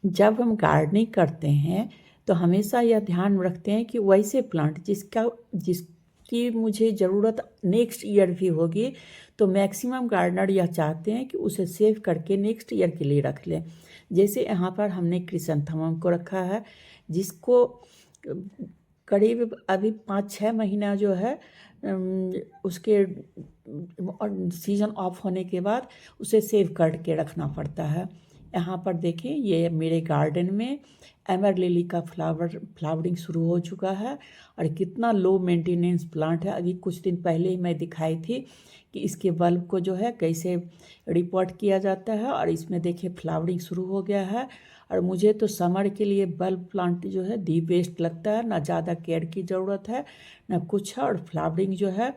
जब हम गार्डनिंग करते हैं तो हमेशा यह ध्यान रखते हैं कि वैसे प्लांट जिसकी मुझे ज़रूरत नेक्स्ट ईयर भी होगी, तो मैक्सिमम गार्डनर यह चाहते हैं कि उसे सेव करके नेक्स्ट ईयर के लिए रख लें। जैसे यहाँ पर हमने क्रिसैंथेमम को रखा है, जिसको करीब अभी 5-6 महीना जो है उसके सीज़न ऑफ होने के बाद उसे सेव करके रखना पड़ता है। यहाँ पर देखें, ये मेरे गार्डन में एमर लिली का फ्लावरिंग शुरू हो चुका है और कितना लो मेंटेनेंस प्लांट है। अभी कुछ दिन पहले ही मैं दिखाई थी कि इसके बल्ब को जो है कैसे रिपोर्ट किया जाता है, और इसमें देखिए फ्लावरिंग शुरू हो गया है। और मुझे तो समर के लिए बल्ब प्लांट जो है दी बेस्ट लगता है, ना ज़्यादा केयर की ज़रूरत है ना कुछ है, और फ्लावरिंग जो है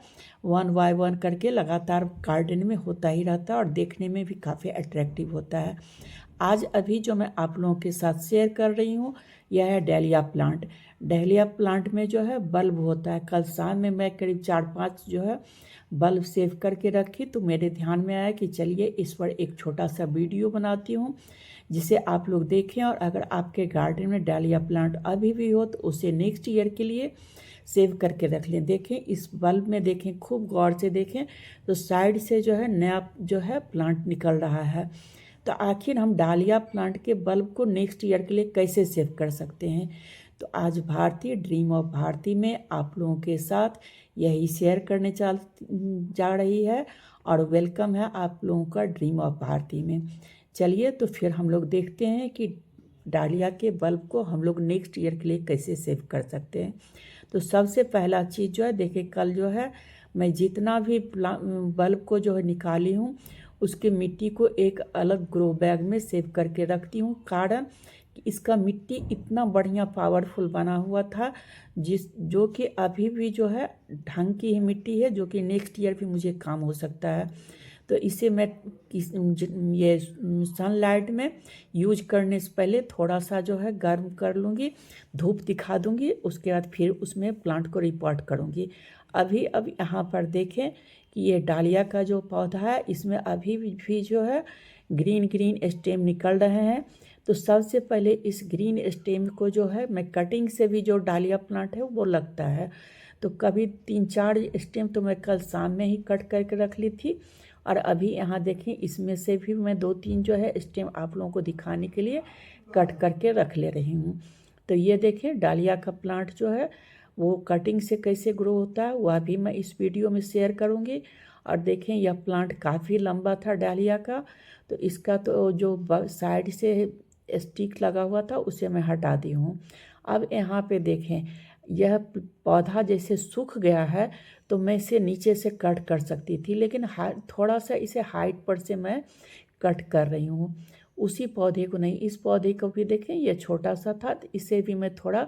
1 बाय 1 करके लगातार गार्डन में होता ही रहता है और देखने में भी काफ़ी अट्रैक्टिव होता है। आज अभी जो मैं आप लोगों के साथ शेयर कर रही हूँ, यह है डहलिया प्लांट। डहलिया प्लांट में जो है बल्ब होता है। कल शाम में मैं करीब 4-5 जो है बल्ब सेव करके रखी, तो मेरे ध्यान में आया कि चलिए इस पर एक छोटा सा वीडियो बनाती हूँ जिसे आप लोग देखें, और अगर आपके गार्डन में डहलिया प्लांट अभी भी हो तो उसे नेक्स्ट ईयर के लिए सेव करके रख लें। देखें इस बल्ब में, देखें खूब गौर से देखें तो साइड से जो है नया जो है प्लांट निकल रहा है। तो आखिर हम डालिया प्लांट के बल्ब को नेक्स्ट ईयर के लिए कैसे सेव कर सकते हैं? तो आज भारती ड्रीम ऑफ भारती में आप लोगों के साथ यही शेयर करने जा रही है, और वेलकम है आप लोगों का ड्रीम ऑफ भारती में। चलिए तो फिर हम लोग देखते हैं कि डालिया के बल्ब को हम लोग नेक्स्ट ईयर के लिए कैसे सेव कर सकते हैं। तो सबसे पहला चीज़ जो है, देखिए कल जो है मैं जितना भी बल्ब को जो है निकाली हूँ, उसके मिट्टी को एक अलग ग्रो बैग में सेव करके रखती हूँ। कारण कि इसका मिट्टी इतना बढ़िया पावरफुल बना हुआ था, जो कि अभी भी जो है ढंग की ही मिट्टी है, जो कि नेक्स्ट ईयर भी मुझे काम हो सकता है। तो इसे मैं ये सनलाइट में यूज करने से पहले थोड़ा सा जो है गर्म कर लूँगी, धूप दिखा दूँगी, उसके बाद फिर उसमें प्लांट को रिपोर्ट करूँगी। अब यहाँ पर देखें कि ये डालिया का जो पौधा है, इसमें अभी भी जो है ग्रीन ग्रीन स्टेम निकल रहे हैं। तो सबसे पहले इस ग्रीन स्टेम को जो है मैं कटिंग से भी, जो डालिया प्लांट है वो लगता है, तो कभी 3-4 स्टेम तो मैं कल शाम में ही कट करके रख ली थी। और अभी यहाँ देखें, इसमें से भी मैं 2-3 जो है स्टेम आप लोगों को दिखाने के लिए कट करके रख ले रही हूँ। तो ये देखें डालिया का प्लांट जो है वो कटिंग से कैसे ग्रो होता है, वह भी मैं इस वीडियो में शेयर करूँगी। और देखें यह प्लांट काफ़ी लंबा था डालिया का, तो इसका तो जो साइड से स्टिक लगा हुआ था उसे मैं हटा दी हूँ। अब यहाँ पे देखें, यह पौधा जैसे सूख गया है, तो मैं इसे नीचे से कट कर सकती थी, लेकिन थोड़ा सा इसे हाइट पर से मैं कट कर रही हूँ। उसी पौधे को नहीं, इस पौधे को भी देखें, ये छोटा सा था, तो इसे भी मैं थोड़ा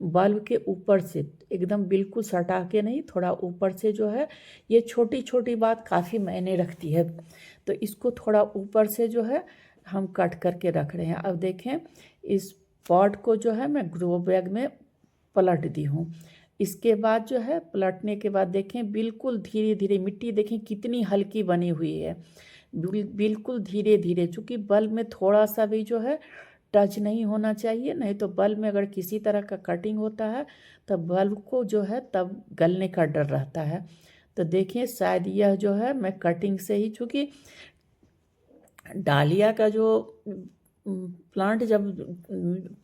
बल्ब के ऊपर से, एकदम बिल्कुल सटा के नहीं, थोड़ा ऊपर से जो है, ये छोटी छोटी बात काफ़ी मायने रखती है, तो इसको थोड़ा ऊपर से जो है हम कट करके रख रहे हैं। अब देखें इस पॉट को जो है मैं ग्रो बैग में पलट दी हूँ। इसके बाद जो है पलटने के बाद देखें बिल्कुल धीरे धीरे मिट्टी देखें कितनी हल्की बनी हुई है, बिल्कुल धीरे धीरे, चूँकि बल्ब में थोड़ा सा भी जो है टच नहीं होना चाहिए, नहीं तो बल्ब में अगर किसी तरह का कटिंग होता है तब बल्ब को जो है तब गलने का डर रहता है। तो देखिए शायद यह जो है मैं कटिंग से ही, चूँकि डालिया का जो प्लांट जब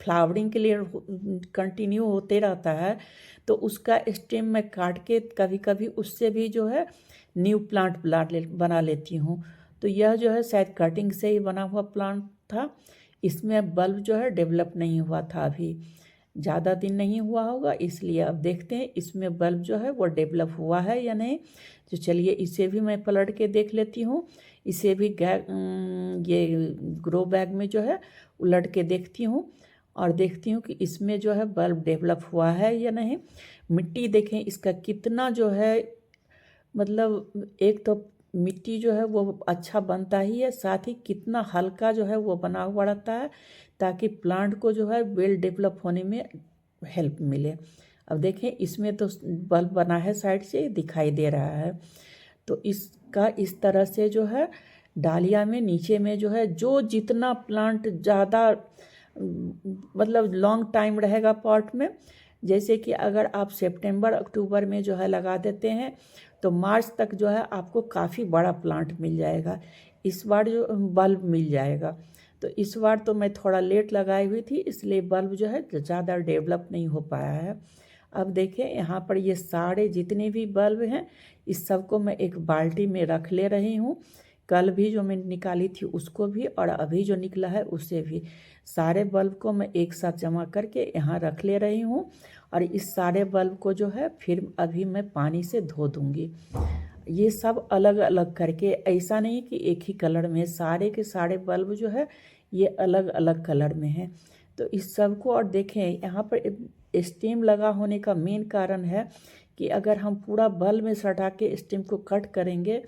फ्लावरिंग के लिए कंटिन्यू होते रहता है, तो उसका स्टेम मैं काट के कभी कभी उससे भी जो है न्यू प्लांट बना लेती हूँ। तो यह जो है शायद कटिंग से ही बना हुआ प्लांट था, इसमें बल्ब जो है डेवलप नहीं हुआ था, अभी ज़्यादा दिन नहीं हुआ होगा, इसलिए अब देखते हैं इसमें बल्ब जो है वो डेवलप हुआ है या नहीं। तो चलिए इसे भी मैं पलट के देख लेती हूँ, इसे भी ये ग्रो बैग में जो है उलट के देखती हूँ, और देखती हूँ कि इसमें जो है बल्ब डेवलप हुआ है या नहीं। मिट्टी देखें इसका कितना जो है, मतलब एक तो मिट्टी जो है वो अच्छा बनता ही है, साथ ही कितना हल्का जो है वो बना हुआ रहता है, ताकि प्लांट को जो है वेल डेवलप होने में हेल्प मिले। अब देखें इसमें तो बल्ब बना है, साइड से दिखाई दे रहा है। तो इसका इस तरह से जो है डालिया में नीचे में जो है, जो जितना प्लांट ज़्यादा मतलब लॉन्ग टाइम रहेगा पॉट में। जैसे कि अगर आप सितंबर अक्टूबर में जो है लगा देते हैं तो मार्च तक जो है आपको काफ़ी बड़ा प्लांट मिल जाएगा। इस बार जो बल्ब मिल जाएगा, तो इस बार तो मैं थोड़ा लेट लगाई हुई थी, इसलिए बल्ब जो है ज़्यादा डेवलप नहीं हो पाया है। अब देखें यहाँ पर ये सारे जितने भी बल्ब हैं इस सबको मैं एक बाल्टी में रख ले रही हूँ। कल भी जो मैं निकाली थी उसको भी और अभी जो निकला है उसे भी, सारे बल्ब को मैं एक साथ जमा करके यहाँ रख ले रही हूँ। और इस सारे बल्ब को जो है फिर अभी मैं पानी से धो दूँगी। ये सब अलग अलग करके, ऐसा नहीं कि एक ही कलर में, सारे के सारे बल्ब जो है ये अलग अलग कलर में है। तो इस सब को, और देखें यहाँ पर स्टेम लगा होने का मेन कारण है कि अगर हम पूरा बल्ब में सटा के स्टेम को कट करेंगे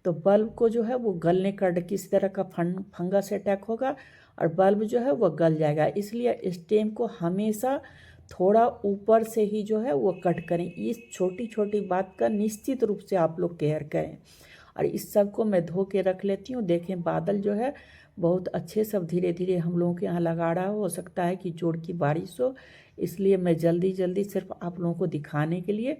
तो बल्ब को जो है वो गलने का किसी तरह का फंगस अटैक होगा और बल्ब जो है वो गल जाएगा। इसलिए स्टेम को हमेशा थोड़ा ऊपर से ही जो है वो कट करें। इस छोटी छोटी बात का निश्चित रूप से आप लोग केयर करें। और इस सब को मैं धो के रख लेती हूँ। देखें बादल जो है बहुत अच्छे, सब धीरे धीरे हम लोगों के यहाँ लगा रहा हो सकता है कि जोर की बारिश हो, इसलिए मैं जल्दी जल्दी सिर्फ आप लोगों को दिखाने के लिए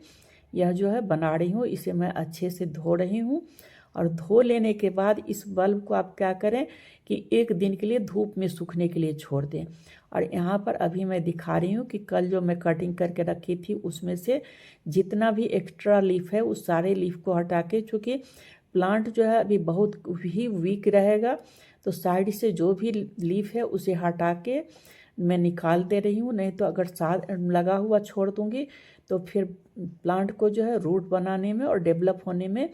यह जो है बना रही हूँ। इसे मैं अच्छे से धो रही हूँ। और धो लेने के बाद इस बल्ब को आप क्या करें कि एक दिन के लिए धूप में सूखने के लिए छोड़ दें। और यहाँ पर अभी मैं दिखा रही हूँ कि कल जो मैं कटिंग करके रखी थी उसमें से जितना भी एक्स्ट्रा लीफ है उस सारे लीफ को हटा के, चूँकि प्लांट जो है अभी बहुत ही वीक रहेगा तो साइड से जो भी लीफ है उसे हटा के मैं निकाल दे रही हूँ। नहीं तो अगर साथ लगा हुआ छोड़ दूँगी तो फिर प्लांट को जो है रूट बनाने में और डेवलप होने में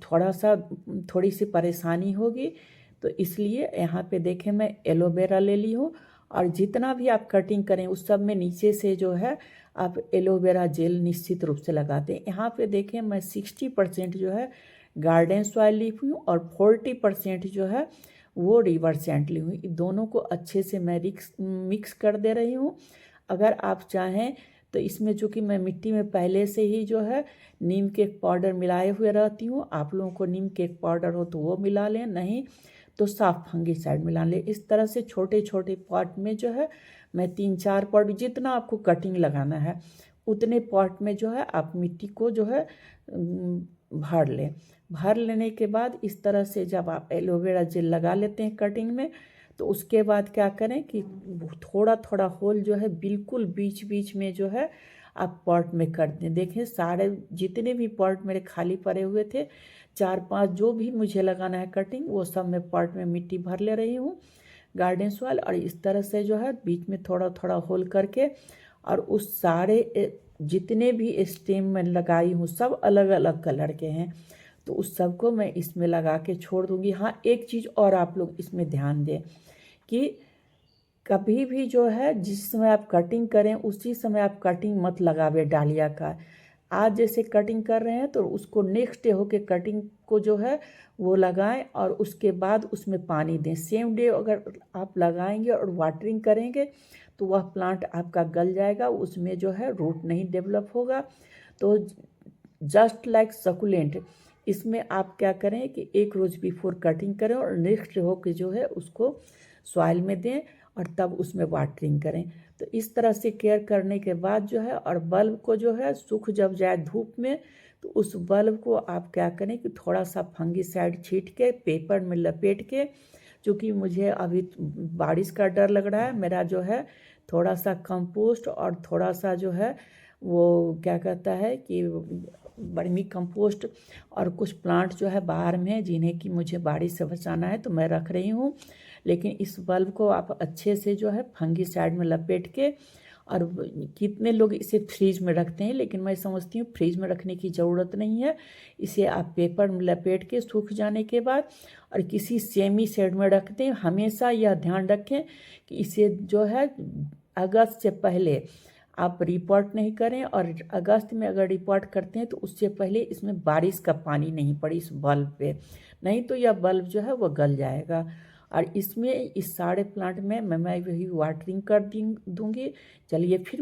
थोड़ी सी परेशानी होगी। तो इसलिए यहाँ पे देखें मैं एलोवेरा ले ली हूँ और जितना भी आप कटिंग करें उस सब में नीचे से जो है आप एलोवेरा जेल निश्चित रूप से लगाते हैं। यहाँ पे देखें मैं 60% जो है गार्डन सॉइल ली हुई हूँ और 40% जो है वो रिवर सैंड ली हुई। दोनों को अच्छे से मैं मिक्स कर दे रही हूँ। अगर आप चाहें तो इसमें चूँकि मैं मिट्टी में पहले से ही जो है नीम केक पाउडर मिलाए हुए रहती हूँ, आप लोगों को नीम केक पाउडर हो तो वो मिला लें, नहीं तो साफ फंगिसाइड मिला लें। इस तरह से छोटे छोटे पॉट में जो है मैं 3-4 पॉट, जितना आपको कटिंग लगाना है उतने पॉट में जो है आप मिट्टी को जो है भर लें। भर लेने के बाद इस तरह से जब आप एलोवेरा जेल लगा लेते हैं कटिंग में तो उसके बाद क्या करें कि थोड़ा थोड़ा होल जो है बिल्कुल बीच बीच में जो है आप पॉट में कर दें। देखें सारे जितने भी पॉट मेरे खाली पड़े हुए थे 4-5 जो भी मुझे लगाना है कटिंग वो सब मैं पॉट में मिट्टी भर ले रही हूँ गार्डन सॉइल। और इस तरह से जो है बीच में थोड़ा थोड़ा होल करके और उस सारे जितने भी स्टेम में लगाई हूँ सब अलग अलग कलर के हैं तो उस सब को मैं इसमें लगा के छोड़ दूँगी। हाँ एक चीज़ और आप लोग इसमें ध्यान दें कि कभी भी जो है जिस समय आप कटिंग करें उसी समय आप कटिंग मत लगावे डालिया का। आज जैसे कटिंग कर रहे हैं तो उसको नेक्स्ट डे होके कटिंग को जो है वो लगाएं और उसके बाद उसमें पानी दें। सेम डे अगर आप लगाएंगे और वाटरिंग करेंगे तो वह प्लांट आपका गल जाएगा, उसमें जो है रूट नहीं डेवलप होगा। तो जस्ट लाइक सकुलेंट, इसमें आप क्या करें कि एक रोज़ बिफोर कटिंग करें और नेक्स्ट होके जो है उसको सॉइल में दें और तब उसमें वाटरिंग करें। तो इस तरह से केयर करने के बाद जो है और बल्ब को जो है सूख जब जाए धूप में तो उस बल्ब को आप क्या करें कि थोड़ा सा फंगिसाइड छीट के पेपर में लपेट के, चूँकि मुझे अभी बारिश का डर लग रहा है, मेरा जो है थोड़ा सा कंपोस्ट और थोड़ा सा जो है वो क्या कहता है कि वर्मी कंपोस्ट और कुछ प्लांट जो है बाहर में है जिन्हें कि मुझे बारिश से बचाना है तो मैं रख रही हूँ। लेकिन इस बल्ब को आप अच्छे से जो है फंगिसाइड में लपेट के, और कितने लोग इसे फ्रीज में रखते हैं लेकिन मैं समझती हूँ फ्रीज में रखने की ज़रूरत नहीं है। इसे आप पेपर में लपेट के सूख जाने के बाद और किसी सेमी शेड में रख दें। हमेशा यह ध्यान रखें कि इसे जो है अगस्त से पहले आप रिपोर्ट नहीं करें, और अगस्त में अगर रिपोर्ट करते हैं तो उससे पहले इसमें बारिश का पानी नहीं पड़े इस बल्ब पे, नहीं तो यह बल्ब जो है वो गल जाएगा। और इसमें इस सारे प्लांट में मैं वही वाटरिंग कर दूँगी। चलिए फिर